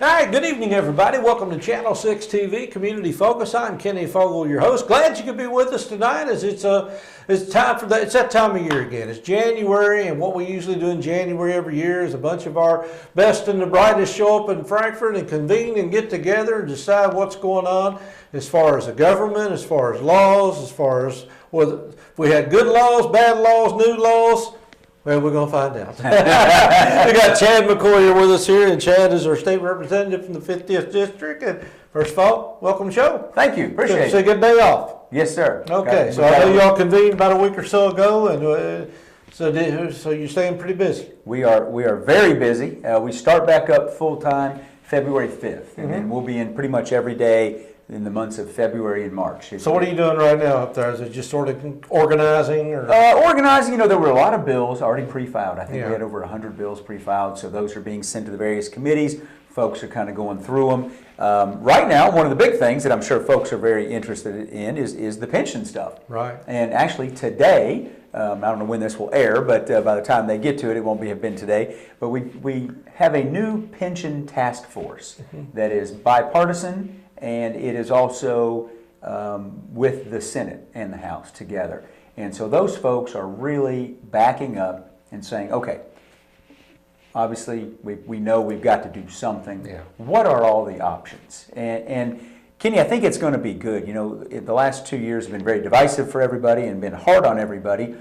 All right, good evening, everybody. Welcome to Channel 6 TV Community Focus. I'm Kenny Fogle, your host. Glad you could be with us tonight, as it's time for that. It's that time of year again. It's January, and what we usually do in January every year is a bunch of our best and the brightest show up in Frankfort and convene and get together and decide what's going on as far as the government, as far as laws, as far as whether we had good laws, bad laws, new laws. Well, we're going to find out. We got Chad McCoy here with us here, and Chad is our state representative from the 50th District. And first of all, welcome to the show. Thank you. Appreciate it. It's a good day off. Yes, sir. Okay, so I know y'all convened about a week or so ago, and so you're staying pretty busy. We are very busy. We start back up full time February 5th, and then we'll be in pretty much every day in the months of February and March. So what are you doing right now up there? Is it just sort of organizing? Or? Organizing, you know, there were a lot of bills already pre-filed. I think we had over 100 bills pre-filed, so those are being sent to the various committees. Folks are kind of going through them. Right now, one of the big things that I'm sure folks are very interested in is the pension stuff. Right. And actually today, I don't know when this will air, but by the time they get to it, it won't have been today. But we have a new pension task force that is bipartisan, and it is also with the Senate and the House together. And so those folks are really backing up and saying, okay, obviously we know we've got to do something. Yeah. What are all the options? And Kenny, I think it's going to be good. You know, the last 2 years have been very divisive for everybody and been hard on everybody.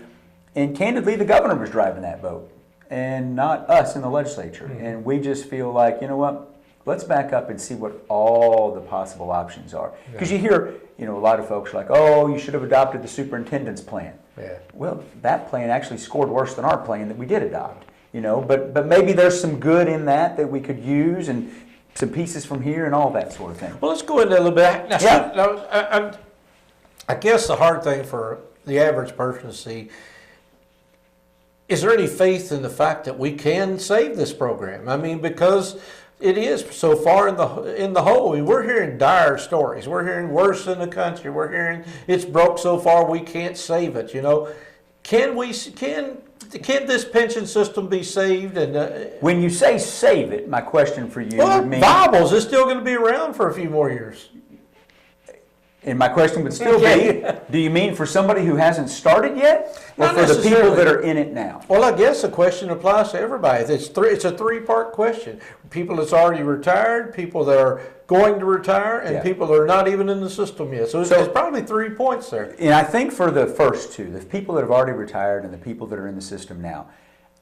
And candidly, the governor was driving that boat and not us in the legislature. And we just feel like, you know what? Let's back up and see what all the possible options are. Because you hear, you know, a lot of folks are like, oh, you should have adopted the superintendent's plan. Yeah. Well, that plan actually scored worse than our plan that we did adopt. You know, but maybe there's some good in that we could use, and some pieces from here and all that sort of thing. Well, let's go into a little bit. I guess the hard thing for the average person to see, is there any faith in the fact that we can save this program? I mean, because it is so far in the hole. I mean, we're hearing dire stories. We're hearing worse in the country. We're hearing it's broke so far we can't save it. You know, can this pension system be saved? And when you say save it, my question for you would mean viable. Is it still going to be around for a few more years? And my question would still be, do you mean for somebody who hasn't started yet, or for the people that are in it now? Well, I guess the question applies to everybody. It's a three-part question. People that's already retired, people that are going to retire, and people that are not even in the system yet. So there's probably 3 points there. And I think for the first two, the people that have already retired and the people that are in the system now,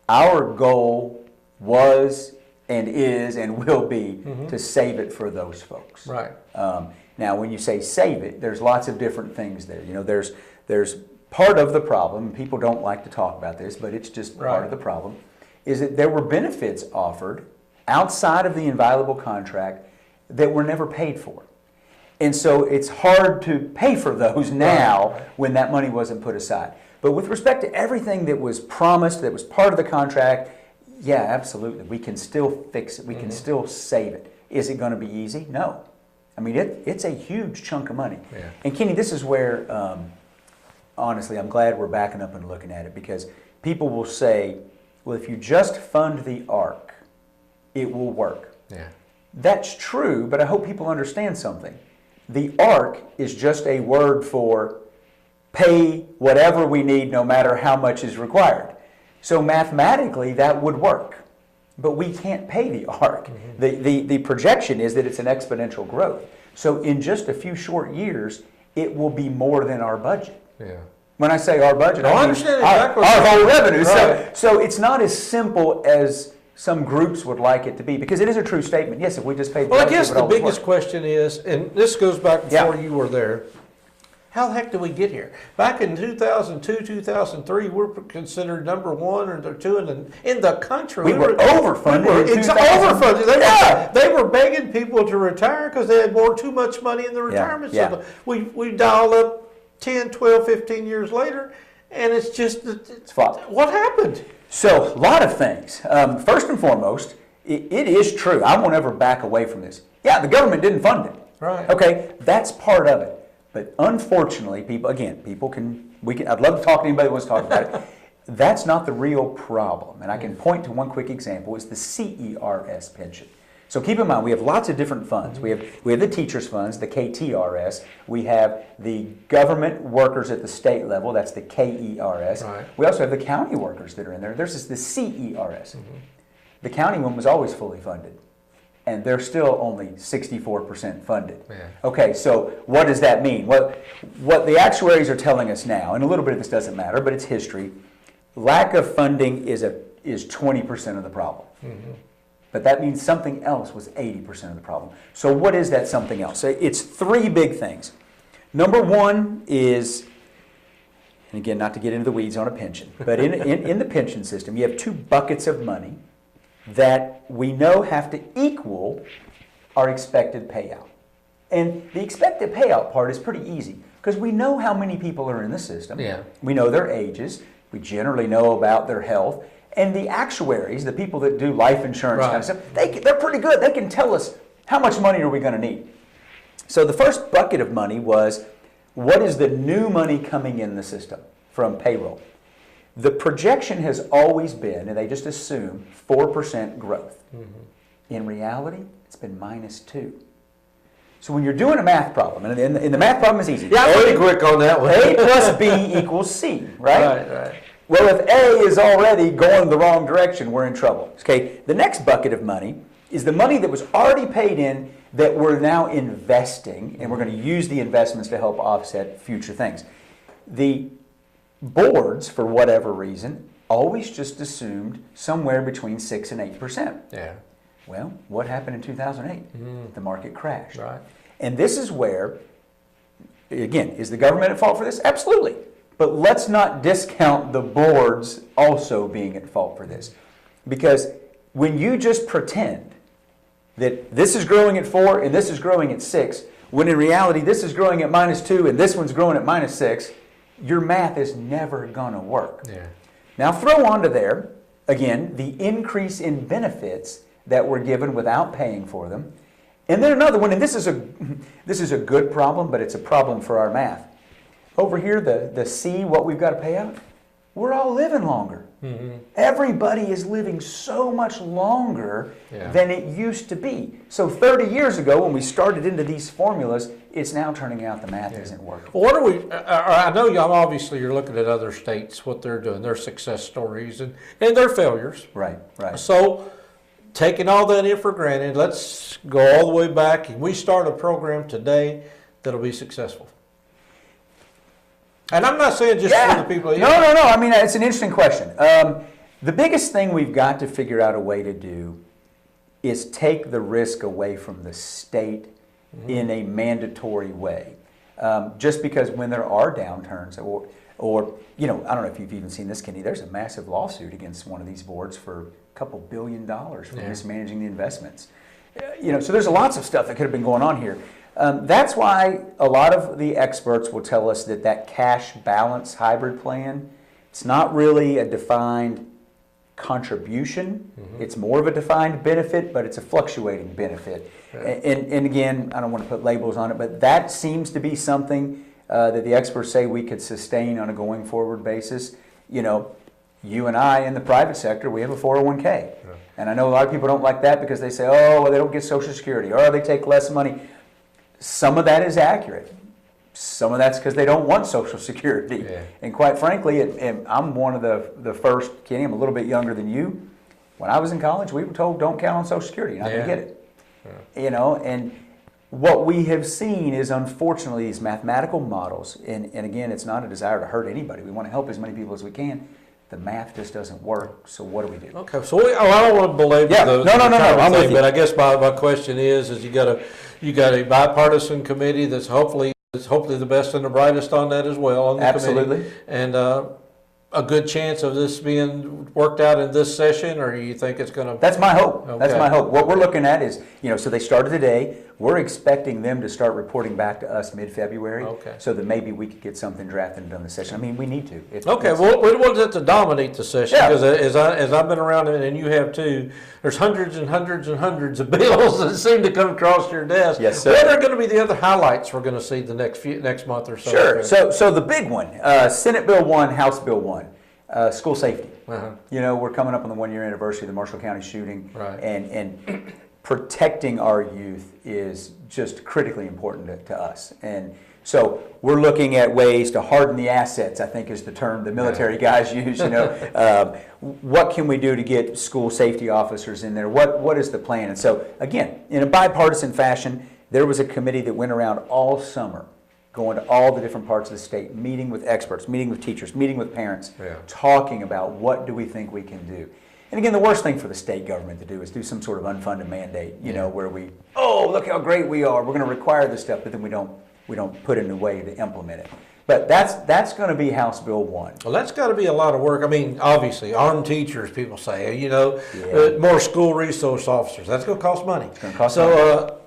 our goal was and is and will be to save it for those folks. Right. Now, when you say save it, there's lots of different things there. You know, there's part of the problem, people don't like to talk about this, but it's just part of the problem, is that there were benefits offered outside of the inviolable contract that were never paid for. And so it's hard to pay for those now when that money wasn't put aside. But with respect to everything that was promised, that was part of the contract, yeah, absolutely. We can still fix it. We can still save it. Is it going to be easy? No. I mean, it's a huge chunk of money. Yeah. And Kenny, this is where, honestly, I'm glad we're backing up and looking at it, because people will say, well, if you just fund the ARC, it will work. Yeah. That's true, but I hope people understand something. The ARC is just a word for pay whatever we need, no matter how much is required. So mathematically, that would work. But we can't pay the ARC. The projection is that it's an exponential growth. So in just a few short years, it will be more than our budget. Yeah. When I say our budget, I understand exactly our whole revenue. Right. So it's not as simple as some groups would like it to be, because it is a true statement. Yes, if we just paid the Well, I budget, guess it would the always biggest work. question is, and this goes back before you were there, how the heck did we get here? Back in 2002, 2003, we were considered number one or two in the country. We were overfunded. It's overfunded. They were begging people to retire because they had too much money in the retirement system. We dialed up 10, 12, 15 years later, and it's just, what happened? So, a lot of things. First and foremost, it is true. I won't ever back away from this. Yeah, the government didn't fund it. Right. Okay, that's part of it. But unfortunately, I'd love to talk to anybody who wants to talk about it. That's not the real problem. And I can point to one quick example. It's the CERS pension. So keep in mind, we have lots of different funds. We have the teachers' funds, the KTRS. We have the government workers at the state level, that's the KERS. Right. We also have the county workers that are in there. There's the CERS. The county one was always fully funded, and they're still only 64% funded. Yeah. Okay, so what does that mean? What the actuaries are telling us now, and a little bit of this doesn't matter, but it's history, lack of funding is 20% of the problem. But that means something else was 80% of the problem. So what is that something else? It's three big things. Number one is, and again, not to get into the weeds on a pension, but in the pension system, you have two buckets of money that we know have to equal our expected payout. And the expected payout part is pretty easy because we know how many people are in the system. Yeah. We know their ages. We generally know about their health. And the actuaries, the people that do life insurance kind of stuff, they're pretty good. They can tell us how much money are we going to need. So the first bucket of money was, what is the new money coming in the system from payroll? The projection has always been, and they just assume, 4% growth. In reality, it's been -2. So when you're doing a math problem, and the math problem is easy. Yeah, I'm pretty quick on that one. A plus B equals C, right? Right. Well, if A is already going the wrong direction, we're in trouble. Okay, the next bucket of money is the money that was already paid in that we're now investing, and we're going to use the investments to help offset future things. The boards, for whatever reason, always just assumed somewhere between 6 and 8%. Yeah. Well, what happened in 2008? The market crashed. Right. And this is where, again, is the government at fault for this? Absolutely. But let's not discount the boards also being at fault for this. Because when you just pretend that this is growing at 4 and this is growing at 6, when in reality this is growing at -2 and this one's growing at -6, your math is never going to work. Yeah. Now throw onto there, again, the increase in benefits that were given without paying for them. And then another one, and this is a good problem, but it's a problem for our math. Over here, the C, what we've got to pay out, we're all living longer. Everybody is living so much longer than it used to be. So 30 years ago, when we started into these formulas, it's now turning out the math isn't working. Well, what are we, I know y'all obviously you're looking at other states, what they're doing, their success stories and their failures. Right. So, taking all that in for granted, let's go all the way back and we start a program today that'll be successful. And I'm not saying just for the people. No. I mean, it's an interesting question. The biggest thing we've got to figure out a way to do is take the risk away from the state in a mandatory way. Just because when there are downturns or, you know, I don't know if you've even seen this, Kenny, there's a massive lawsuit against one of these boards for a couple $2 billion for mismanaging the investments. You know, so there's lots of stuff that could have been going on here. That's why a lot of the experts will tell us that cash balance hybrid plan, it's not really a defined contribution. It's more of a defined benefit, but it's a fluctuating benefit. And again, I don't want to put labels on it, but that seems to be something that the experts say we could sustain on a going forward basis. You know, you and I in the private sector, we have a 401k. And I know a lot of people don't like that because they say, oh, well, they don't get Social Security, or they take less money. Some of that is accurate. Some of that's because they don't want Social Security. And quite frankly, I'm one of the first, Kenny, I'm a little bit younger than you. When I was in college, we were told don't count on Social Security. You're not going to get it. You know, and what we have seen is unfortunately these mathematical models, and again, it's not a desire to hurt anybody. We want to help as many people as we can. The math just doesn't work, so what do we do? Okay, so I don't want to belabor the no, I'm with you. But I guess my question is you got a bipartisan committee that's hopefully the best and the brightest on that as well. On the Absolutely. Committee. And a good chance of this being worked out in this session, or you think it's going to? That's my hope. Okay. That's my hope. What we're looking at is, you know, so they started today. We're expecting them to start reporting back to us mid-February. Okay. So that maybe we could get something drafted and done this session. I mean, we need to. Well, we want it to dominate the session because as I've been around it, and you have too, there's hundreds and hundreds and hundreds of bills that seem to come across your desk. Yes, sir. What are going to be the other highlights we're going to see the next month or so? Sure. So the big one, Senate Bill 1, House Bill 1, school safety. You know, we're coming up on the 1-year anniversary of the Marshall County shooting. Right. And protecting our youth is just critically important to us. And so we're looking at ways to harden the assets, I think is the term the military guys use. What can we do to get school safety officers in there? What is the plan? And so, again, in a bipartisan fashion, there was a committee that went around all summer, going to all the different parts of the state, meeting with experts, meeting with teachers, meeting with parents, talking about what do we think we can do. And again, the worst thing for the state government to do is do some sort of unfunded mandate, where look how great we are, we're going to require this stuff, but then we don't put it in a way to implement it. But that's going to be House Bill 1. Well, that's got to be a lot of work. I mean, obviously, armed teachers, people say, more school resource officers. That's going to cost money. It's going to cost money.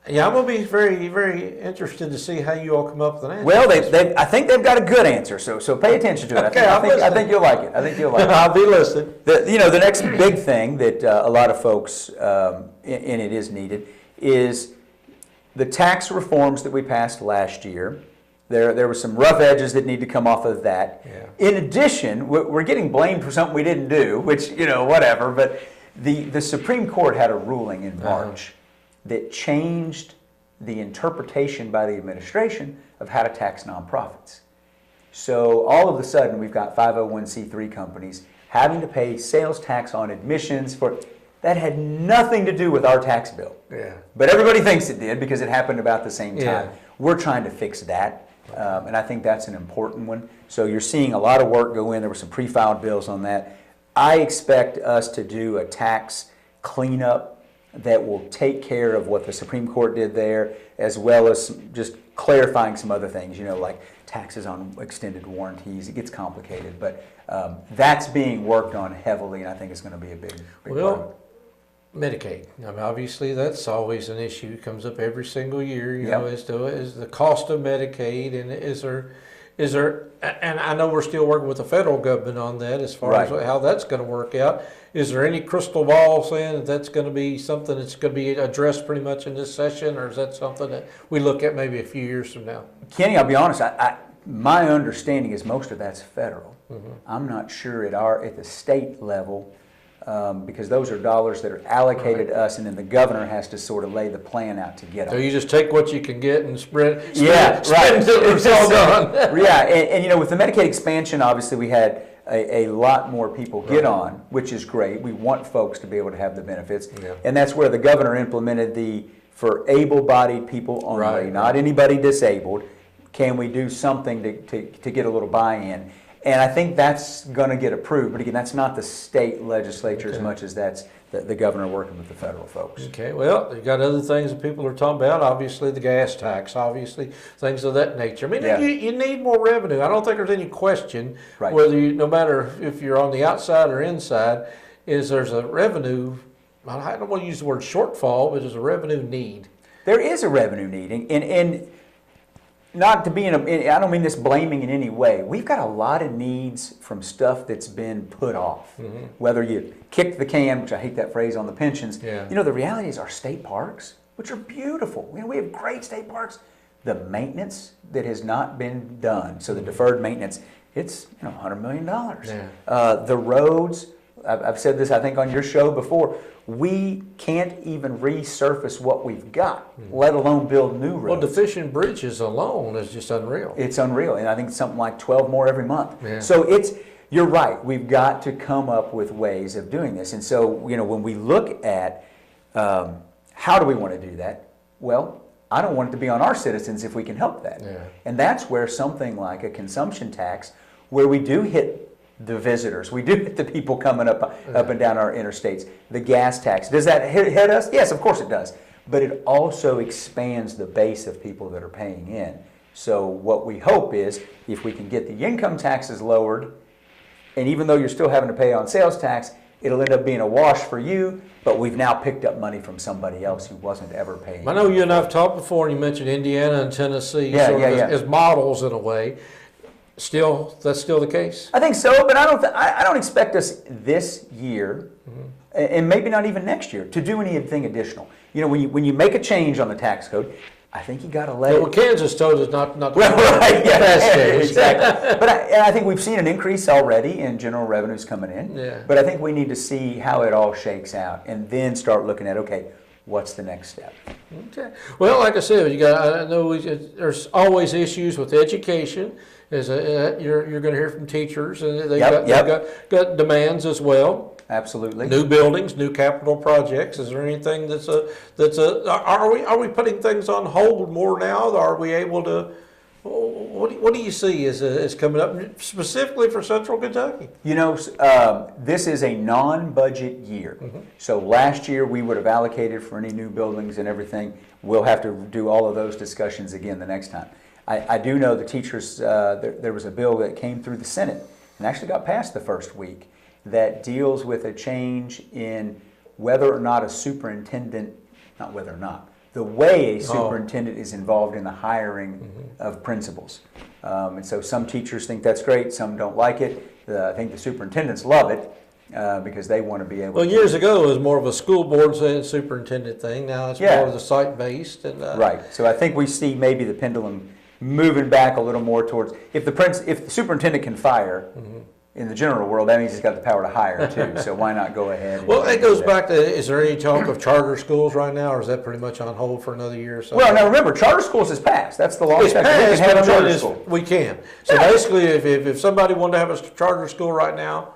I'm going to be very, very interested to see how you all come up with an answer. Well, I think they've got a good answer, so pay attention to it. Okay, I think you'll like it. I'll be listening. The next big thing that a lot of folks in it is needed is the tax reforms that we passed last year. There were some rough edges that need to come off of that. Yeah. In addition, we're getting blamed for something we didn't do, which, whatever, but the Supreme Court had a ruling in March that changed the interpretation by the administration of how to tax nonprofits. So all of a sudden, we've got 501c3 companies having to pay sales tax on admissions that had nothing to do with our tax bill. Yeah. But everybody thinks it did because it happened about the same time. Yeah. We're trying to fix that, and I think that's an important one. So you're seeing a lot of work go in. There were some pre-filed bills on that. I expect us to do a tax cleanup that will take care of what the Supreme Court did there, as well as just clarifying some other things, like taxes on extended warranties. It gets complicated, but that's being worked on heavily, and I think it's going to be a big part of it. Medicaid. I mean, obviously, that's always an issue. It comes up every single year, is the cost of Medicaid, and is there, and I know we're still working with the federal government on that as far as how that's going to work out. Is there any crystal ball saying that that's going to be something that's going to be addressed pretty much in this session, or is that something that we look at maybe a few years from now? Kenny, I'll be honest, my understanding is most of that's federal. I'm not sure at the state level, because those are dollars that are allocated to us, and then the governor has to sort of lay the plan out to get them. So you just take what you can get and spread until it's all done. And with the Medicaid expansion, obviously we had a lot more people get on, which is great. We want folks to be able to have the benefits. Yeah. And that's where the governor implemented for able-bodied people only, not anybody disabled. Can we do something to get a little buy-in? And I think that's going to get approved. But again, that's not the state legislature as much as that's the governor working with the federal folks. Okay, well, you got other things that people are talking about. Obviously, the gas tax, obviously, things of that nature. I mean, you need more revenue. I don't think there's any question whether no matter if you're on the outside or inside, there's a revenue, I don't want to use the word shortfall, but there's a revenue need. There is a revenue need. And not to be I don't mean this blaming in any way. We've got a lot of needs from stuff that's been put off. Whether you kick the can, which I hate that phrase, on the pensions. Yeah. The reality is our state parks, which are beautiful. We have great state parks. The maintenance that has not been done, so the deferred maintenance, it's $100 million. Yeah. The roads, I've said this I think on your show before, we can't even resurface what we've got, let alone build new roads. Well, deficient bridges alone is just unreal. It's unreal, and I think it's something like 12 more every month. Yeah. So you're right, we've got to come up with ways of doing this. And so, when we look at how do we want to do that, well, I don't want it to be on our citizens if we can help that. Yeah. And that's where something like a consumption tax, where we do hit the visitors, we do hit the people coming up and down our interstates, the gas tax. Does that hit us? Yes, of course it does. But it also expands the base of people that are paying in. So what we hope is if we can get the income taxes lowered, and even though you're still having to pay on sales tax, it'll end up being a wash for you, but we've now picked up money from somebody else who wasn't ever paying. I know you and I've talked before, and you mentioned Indiana and Tennessee as models in a way. That's still the case? I think so, but I don't expect us this year, and maybe not even next year, to do anything additional. When you make a change on the tax code, I think you got to let it. Well, Kansas told us not to. Exactly. But I think we've seen an increase already in general revenues coming in. Yeah. But I think we need to see how it all shakes out, and then start looking at, okay, what's the next step? Okay. Well, like I said, I know there's always issues with education. You're going to hear from teachers, and they've got demands as well. Absolutely. New buildings, new capital projects. Is there anything are we putting things on hold more now? Are we able to? What do you see is coming up specifically for Central Kentucky? You know, this is a non-budget year. So last year we would have allocated for any new buildings and everything. We'll have to do all of those discussions again the next time. I do know the teachers, there was a bill that came through the Senate and actually got passed the first week that deals with a change in whether or not a superintendent, not whether or not, the way a superintendent is involved in the hiring of principals. And so some teachers think that's great, some don't like it. I think the superintendents love it because they want to be able to. Well, years ago it was more of a school board superintendent thing. Now it's more of the site-based. Right. So I think we see maybe the pendulum moving back a little more towards, if the superintendent can fire, in the general world, that means he's got the power to hire too. So why not go ahead? Well, it goes back to, is there any talk of charter schools right now, or is that pretty much on hold for another year or so? Well, now remember, charter schools is passed. That's the law. It's passed, we can have a charter school. We can. So basically, if somebody wanted to have a charter school right now,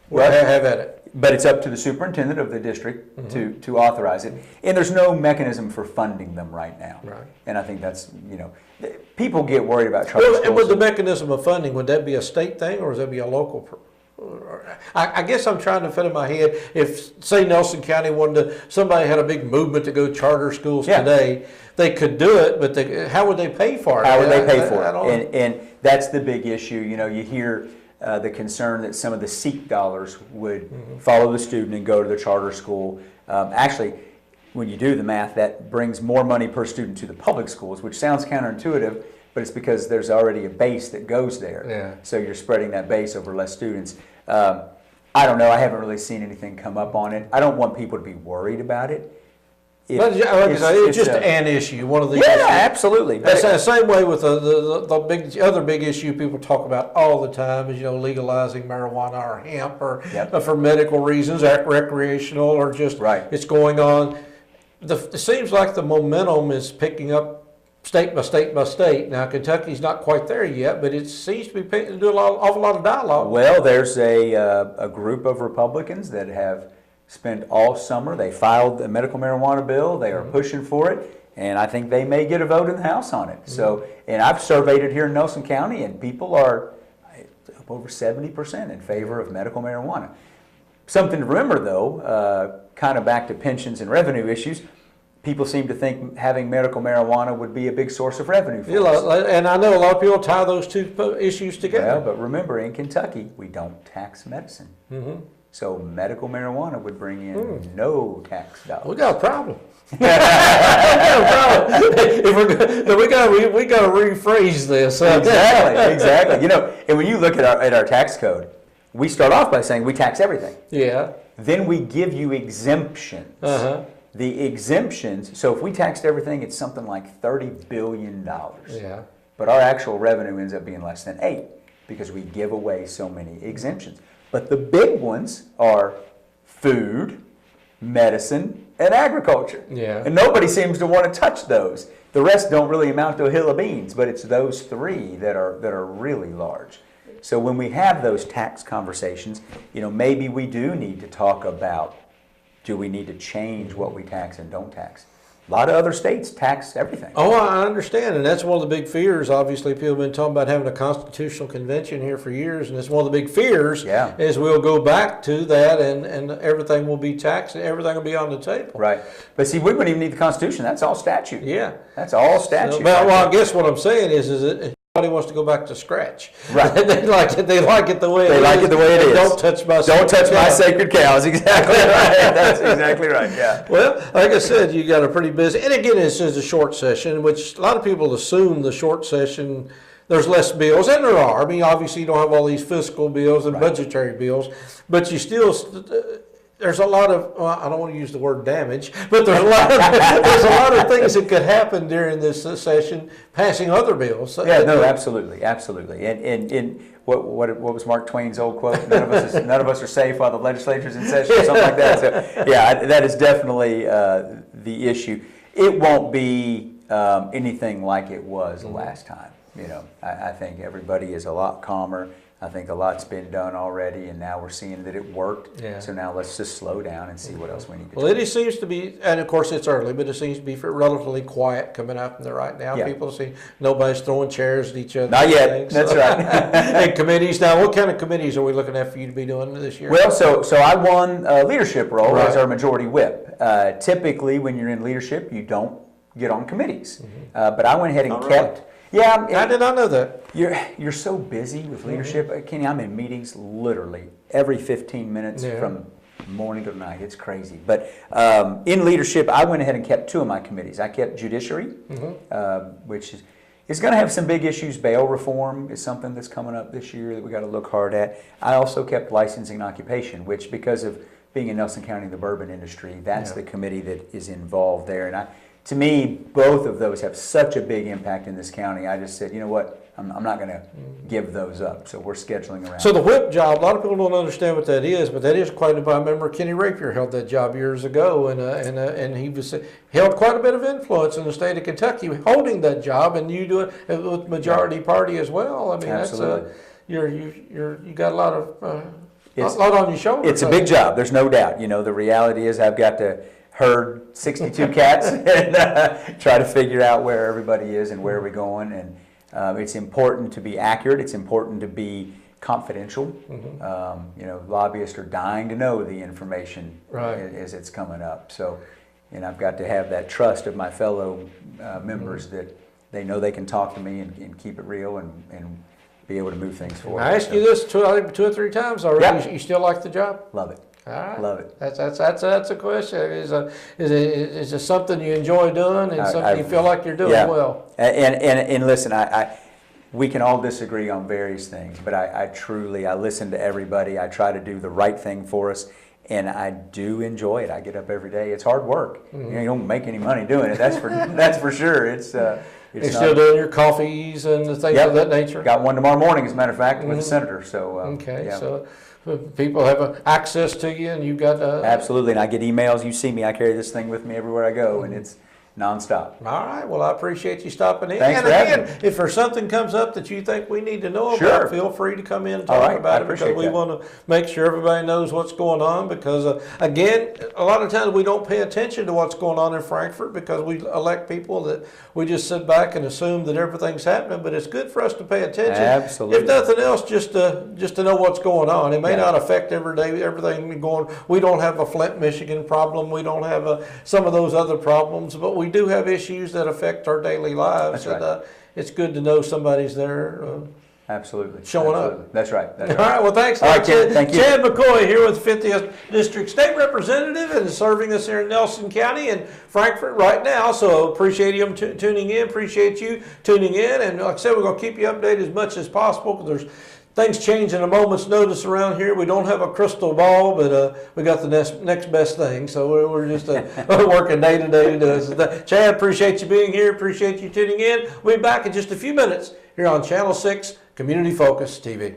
we'll have at it. But it's up to the superintendent of the district to authorize it. And there's no mechanism for funding them right now. Right. And I think that's, people get worried about charter schools. And with the mechanism of funding, would that be a state thing or would that be a local? I guess I'm trying to fit in my head, if, say, Nelson County somebody had a big movement to go charter schools today, they could do it, but how would they pay for it? How would they pay for it? And that's the big issue. You hear the concern that some of the SEEK dollars would follow the student and go to the charter school. Actually, when you do the math, that brings more money per student to the public schools, which sounds counterintuitive, but it's because there's already a base that goes there. Yeah. So you're spreading that base over less students. I don't know. I haven't really seen anything come up on it. I don't want people to be worried about it. It's just an issue, one of the issues. Absolutely. That's the same way with the other big issue people talk about all the time is legalizing marijuana or hemp or for medical reasons, recreational, or just it's going on. It seems like the momentum is picking up state by state by state. Now Kentucky's not quite there yet, but it seems to be doing an awful lot of dialogue. Well, there's a group of Republicans that have spent all summer. They filed a medical marijuana bill. They are pushing for it, and I think they may get a vote in the House on it. So, and I've surveyed it here in Nelson County, and people are up over 70% in favor of medical marijuana. Something to remember, though, kind of back to pensions and revenue issues. People seem to think having medical marijuana would be a big source of revenue for us. And I know a lot of people tie those two issues together. Well, but remember, in Kentucky, we don't tax medicine. So medical marijuana would bring in no tax dollars. We got a problem. We got to rephrase this. Exactly. And when you look at our tax code, we start off by saying we tax everything. Yeah. Then we give you exemptions. The exemptions, so if we taxed everything, it's something like $30 billion. Yeah. But our actual revenue ends up being less than 8 because we give away so many exemptions. But the big ones are food, medicine, and agriculture. Yeah. And nobody seems to want to touch those. The rest don't really amount to a hill of beans, but it's those three that are really large. So when we have those tax conversations, maybe we do need to talk about, do we need to change what we tax and don't tax? A lot of other states tax everything. Oh, I understand, and that's one of the big fears. Obviously, people have been talking about having a constitutional convention here for years, and it's one of the big fears is we'll go back to that and everything will be taxed and everything will be on the table. Right. But see, we wouldn't even need the Constitution. That's all statute. Yeah. That's all statute. Well, I guess what I'm saying is that nobody wants to go back to scratch. Right. They like it the way it is. They like it the way it is. Don't touch my sacred cows. Exactly right. That's exactly right. Yeah. Well, like I said, you got a pretty busy, and again, this is a short session, which a lot of people assume the short session, there's less bills, and there are. I mean, obviously you don't have all these fiscal bills and budgetary bills, but you still, there's a lot of, well, I don't want to use the word damage, but there's a lot of things that could happen during this session, passing other bills. Yeah, no, absolutely, absolutely. And what was Mark Twain's old quote? None of us are safe while the legislature's in session, or something like that. So, yeah, that is definitely the issue. It won't be anything like it was the last time. You know, I think everybody is a lot calmer. I think a lot's been done already, and now we're seeing that it worked. Yeah. So now let's just slow down and see what else we need to do. Well, it seems to be, and of course it's early, but it seems to be relatively quiet coming out from there right now. Yeah. People see nobody's throwing chairs at each other. Not yet. That's right. And committees. Now, what kind of committees are we looking at for you to be doing this year? Well, so I won a leadership role as our majority whip. Typically, when you're in leadership, you don't get on committees. But I went ahead and kept. Really? Yeah, I did not know that. You're so busy with leadership, Kenny. I'm in meetings literally every 15 minutes from morning to night. It's crazy. But in leadership, I went ahead and kept 2 of my committees. I kept judiciary, which is going to have some big issues. Bail reform is something that's coming up this year that we got to look hard at. I also kept licensing and occupation, which because of being in Nelson County, the bourbon industry, that's the committee that is involved there. And to me, both of those have such a big impact in this county. I just said, you know what, I'm not going to give those up. So we're scheduling around. So the whip job, a lot of people don't understand what that is, but that is quite a. I remember Kenny Rapier held that job years ago, and he held quite a bit of influence in the state of Kentucky holding that job, and you do it with majority party as well. I mean, absolutely. You got a lot of a lot on your shoulders. It's a big job. There's no doubt. You know, the reality is I've got to herd 62 cats and try to figure out where everybody is and where we're going. And it's important to be accurate. It's important to be confidential. You know, lobbyists are dying to know the information as it's coming up. So, and I've got to have that trust of my fellow members that they know they can talk to me and keep it real and be able to move things forward. I asked you this 2 or 3 times already. Yep. You still like the job? Love it. All right. Love it. That's a question. Is it something you enjoy doing and something you feel like you're doing well? And listen, we can all disagree on various things, but I truly listen to everybody. I try to do the right thing for us, and I do enjoy it. I get up every day. It's hard work. You know, you don't make any money doing it. That's for sure. You're still doing your coffees and the things of that nature? Got one tomorrow morning, as a matter of fact, with the senator. So so people have access to you, and you've got absolutely. And I get emails. You see me. I carry this thing with me everywhere I go, and it's nonstop. All right. Well, I appreciate you stopping in. Thanks for having me. If there's something comes up that you think we need to know about, feel free to come in and talk about it, because we want to make sure everybody knows what's going on. Because again, a lot of times we don't pay attention to what's going on in Frankfort because we elect people that we just sit back and assume that everything's happening. But it's good for us to pay attention. Absolutely. If nothing else, just to know what's going on. It may not affect everything going. We don't have a Flint, Michigan problem. We don't have some of those other problems, but we do have issues that affect our daily lives. That's right. And it's good to know somebody's there. Absolutely. Showing up. That's right. All right. Well, thanks. All right, Ken. Thank you. Chad McCoy here with 50th District State Representative and serving us here in Nelson County and Frankfort right now. So appreciate him tuning in. Appreciate you tuning in. And like I said, we're going to keep you updated as much as possible because there's things change in a moment's notice around here. We don't have a crystal ball, but we got the next best thing. So we're just working day to day. Chad, appreciate you being here. Appreciate you tuning in. We'll be back in just a few minutes here on Channel 6 Community Focus TV.